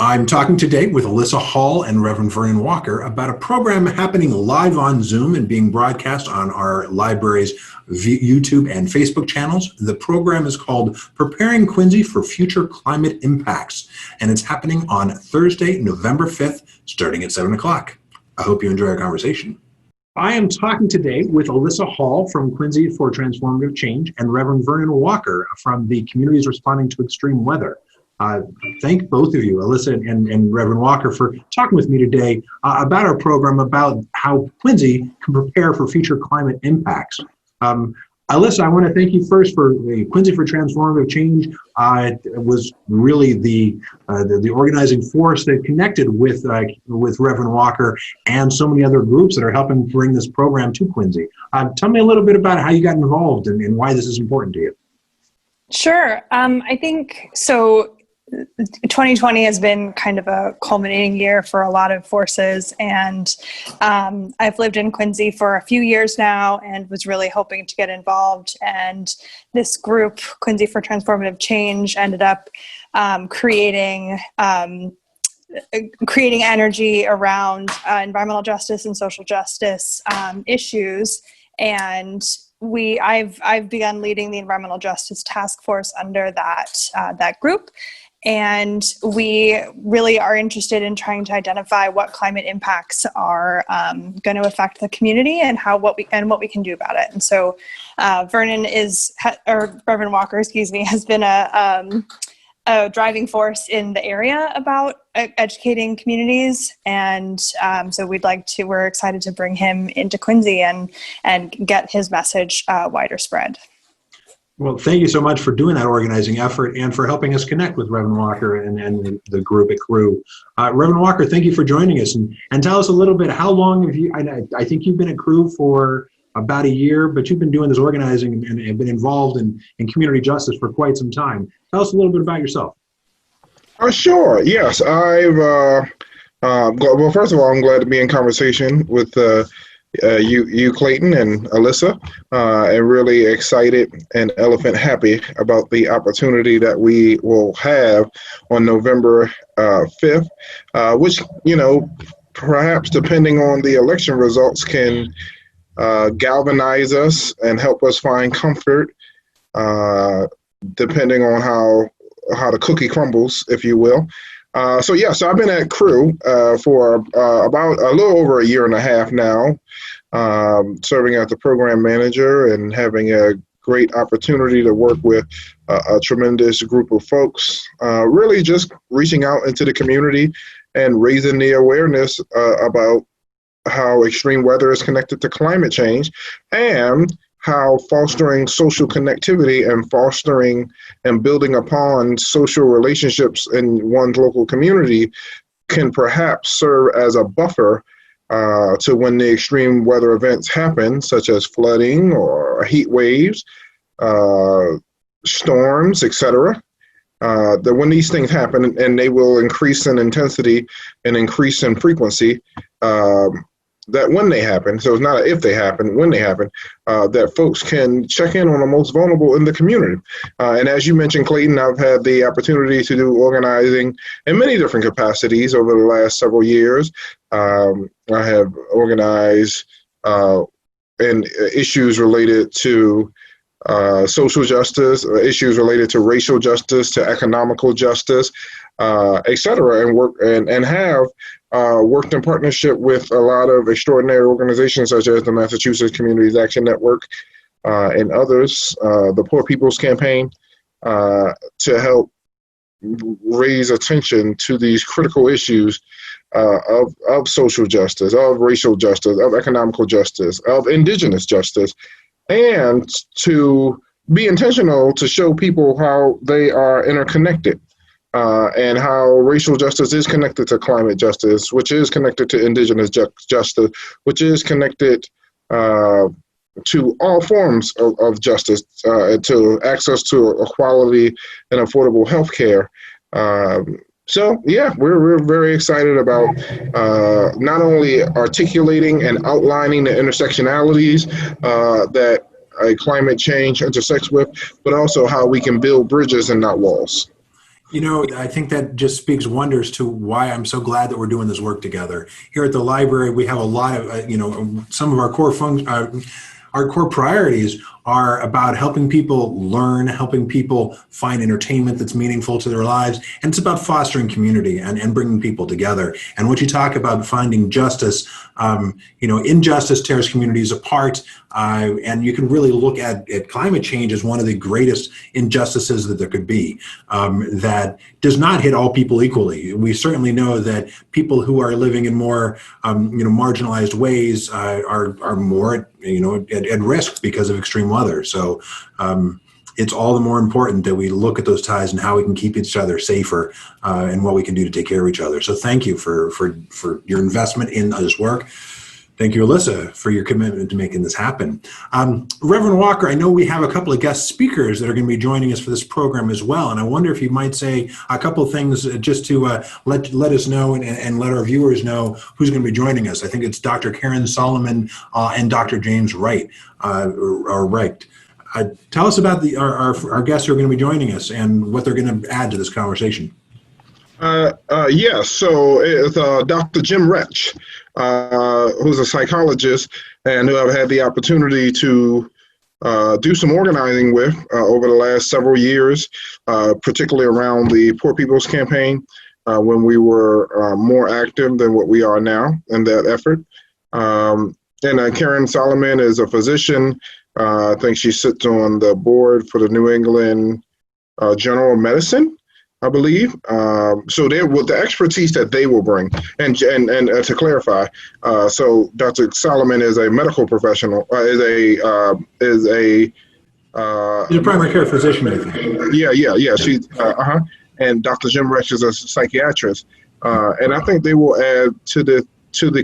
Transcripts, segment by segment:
I'm talking today with Alyssa Hall and Reverend Vernon Walker about a program happening live on Zoom and being broadcast on our library's YouTube and Facebook channels. The program is called Preparing Quincy for Future Climate Impacts, and it's happening on Thursday, November 5th, starting at 7 o'clock. I hope you enjoy our conversation. I am talking today with Alyssa Hall from Quincy for Transformative Change and Reverend Vernon Walker from the Communities Responding to Extreme Weather. Thank both of you, Alyssa and Reverend Walker, for talking with me today about our program, about how Quincy can prepare for future climate impacts. Alyssa, I want to thank you first for Quincy for Transformative Change. It was really the organizing force that connected with Reverend Walker and so many other groups that are helping bring this program to Quincy. Tell me a little bit about how you got involved and why this is important to you. Sure. I think so. 2020 has been kind of a culminating year for a lot of forces, and I've lived in Quincy for a few years now and was really hoping to get involved. And this group, Quincy for Transformative Change, ended up creating energy around environmental justice and social justice issues. And I've begun leading the environmental justice task force under that group. And we really are interested in trying to identify what climate impacts are going to affect the community and what we can do about it. And so Reverend Walker, has been a driving force in the area about educating communities. And so we're excited to bring him into Quincy and get his message wider spread. Well, thank you so much for doing that organizing effort and for helping us connect with Reverend Walker and the group at Crew. Reverend Walker, thank you for joining us and tell us a little bit, how long have you, I think you've been at Crew for about a year, but you've been doing this organizing and have been involved in community justice for quite some time. Tell us a little bit about yourself. Sure, yes. Well, first of all, I'm glad to be in conversation with you, Clayton, and Alyssa, and really excited and elephant happy about the opportunity that we will have on November 5th, which, perhaps depending on the election results can galvanize us and help us find comfort, depending on how the cookie crumbles, if you will. So I've been at Crew for about a little over a year and a half now, serving as the program manager and having a great opportunity to work with a tremendous group of folks, really just reaching out into the community and raising the awareness about how extreme weather is connected to climate change and how fostering social connectivity and fostering and building upon social relationships in one's local community can perhaps serve as a buffer to when the extreme weather events happen, such as flooding or heat waves, storms, etc. That when these things happen, and they will increase in intensity and increase in frequency, that when they happen, so it's not if they happen, when they happen, that folks can check in on the most vulnerable in the community. And as you mentioned, Clayton, I've had the opportunity to do organizing in many different capacities over the last several years. I have organized in issues related to social justice, issues related to racial justice, to economical justice, et cetera, and work and have worked in partnership with a lot of extraordinary organizations such as the Massachusetts Communities Action Network and others, the Poor People's Campaign, to help raise attention to these critical issues of social justice, of racial justice, of economical justice, of indigenous justice, and to be intentional to show people how they are interconnected. And how racial justice is connected to climate justice, which is connected to indigenous justice, which is connected to all forms of justice, to access to equality and affordable health care. We're very excited about not only articulating and outlining the intersectionalities that climate change intersects with, but also how we can build bridges and not walls. You know, I think that just speaks wonders to why I'm so glad that we're doing this work together. Here at the library, we have a lot of, some of our our core priorities are about helping people learn, helping people find entertainment that's meaningful to their lives. And it's about fostering community and bringing people together. And what you talk about finding justice, injustice tears communities apart. And you can really look at climate change as one of the greatest injustices that there could be, that does not hit all people equally. We certainly know that people who are living in more, marginalized ways are more, at risk because of extreme weather. So it's all the more important that we look at those ties and how we can keep each other safer and what we can do to take care of each other. So thank you for your investment in this work. Thank you, Alyssa, for your commitment to making this happen. Reverend Walker, I know we have a couple of guest speakers that are going to be joining us for this program as well. And I wonder if you might say a couple of things just to let us know and let our viewers know who's going to be joining us. I think it's Dr. Karen Solomon and Dr. James Wright. Tell us about our guests who are going to be joining us and what they're going to add to this conversation. Yes, so it's Dr. Jim Retch, who's a psychologist and who I've had the opportunity to do some organizing with over the last several years, particularly around the Poor People's Campaign, when we were more active than what we are now in that effort. And Karen Solomon is a physician. I think she sits on the board for the New England Journal of Medicine, I believe. So they will, the expertise that they will bring, and to clarify, so Dr. Solomon is a medical professional, is a primary care physician, I think. Yeah. She's and Dr. Jim Retch is a psychiatrist, and I think they will add to the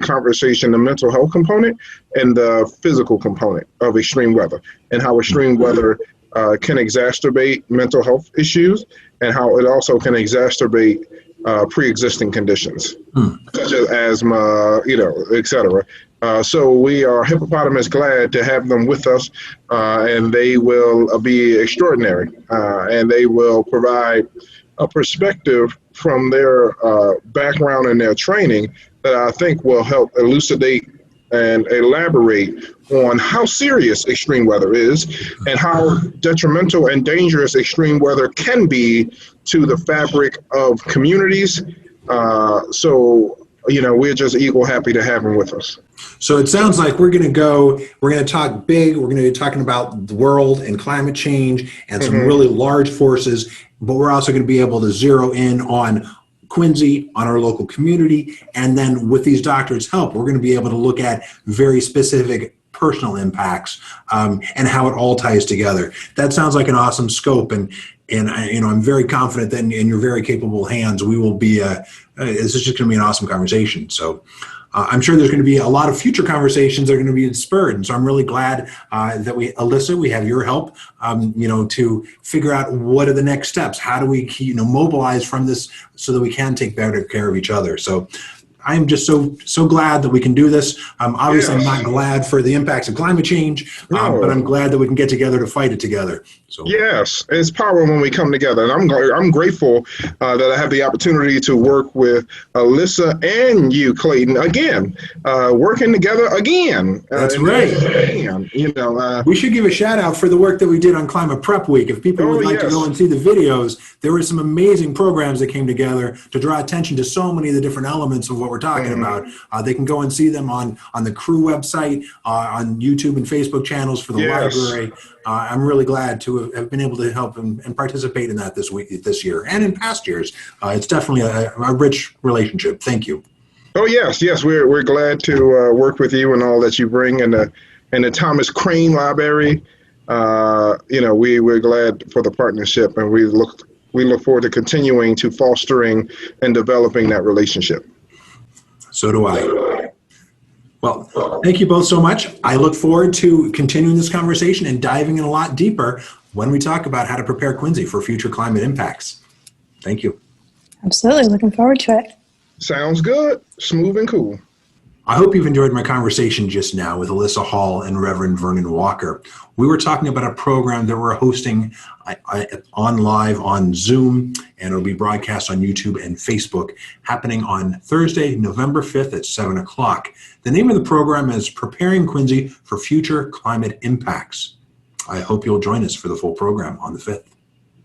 conversation the mental health component and the physical component of extreme weather, and how extreme weather can exacerbate mental health issues, and how it also can exacerbate pre-existing conditions, such as asthma, et cetera. So we are hippopotamus glad to have them with us, and they will be extraordinary, and they will provide a perspective from their background and their training that I think will help elucidate and elaborate on how serious extreme weather is and how detrimental and dangerous extreme weather can be to the fabric of communities. So, we're just equal happy to have them with us. So it sounds like we're going to talk big. We're going to be talking about the world and climate change and some really large forces, but we're also going to be able to zero in on Quincy, on our local community, and then with these doctors' help, we're going to be able to look at very specific personal impacts and how it all ties together. That sounds like an awesome scope, and I'm very confident that in your very capable hands, we will be. This is just going to be an awesome conversation. So. I'm sure there's going to be a lot of future conversations that are going to be spurred. And so I'm really glad that Alyssa, we have your help, to figure out what are the next steps. How do we, mobilize from this so that we can take better care of each other? So I'm just so glad that we can do this. Obviously, yes. I'm not glad for the impacts of climate change, but I'm glad that we can get together to fight it together. So yes, it's power when we come together, and I'm grateful that I have the opportunity to work with Alyssa and you, Clayton, again, working together again. That's right. Again, we should give a shout out for the work that we did on Climate Prep Week. If people would like to go and see the videos, there were some amazing programs that came together to draw attention to so many of the different elements of what we're talking about. They can go and see them on the Crew website, on YouTube and Facebook channels for the library. I'm really glad to have been able to help and participate in that this year and in past years. It's definitely a rich relationship. Thank you. Oh yes, we're glad to work with you and all that you bring in the Thomas Crane Library. We're glad for the partnership, and we look forward to continuing to fostering and developing that relationship. So do I. Well, thank you both so much. I look forward to continuing this conversation and diving in a lot deeper when we talk about how to prepare Quincy for future climate impacts. Thank you. Absolutely. Looking forward to it. Sounds good. Smooth and cool. I hope you've enjoyed my conversation just now with Alyssa Hall and Reverend Vernon Walker. We were talking about a program that we're hosting on live on Zoom, and it'll be broadcast on YouTube and Facebook, happening on Thursday, November 5th at 7 o'clock. The name of the program is Preparing Quincy for Future Climate Impacts. I hope you'll join us for the full program on the 5th.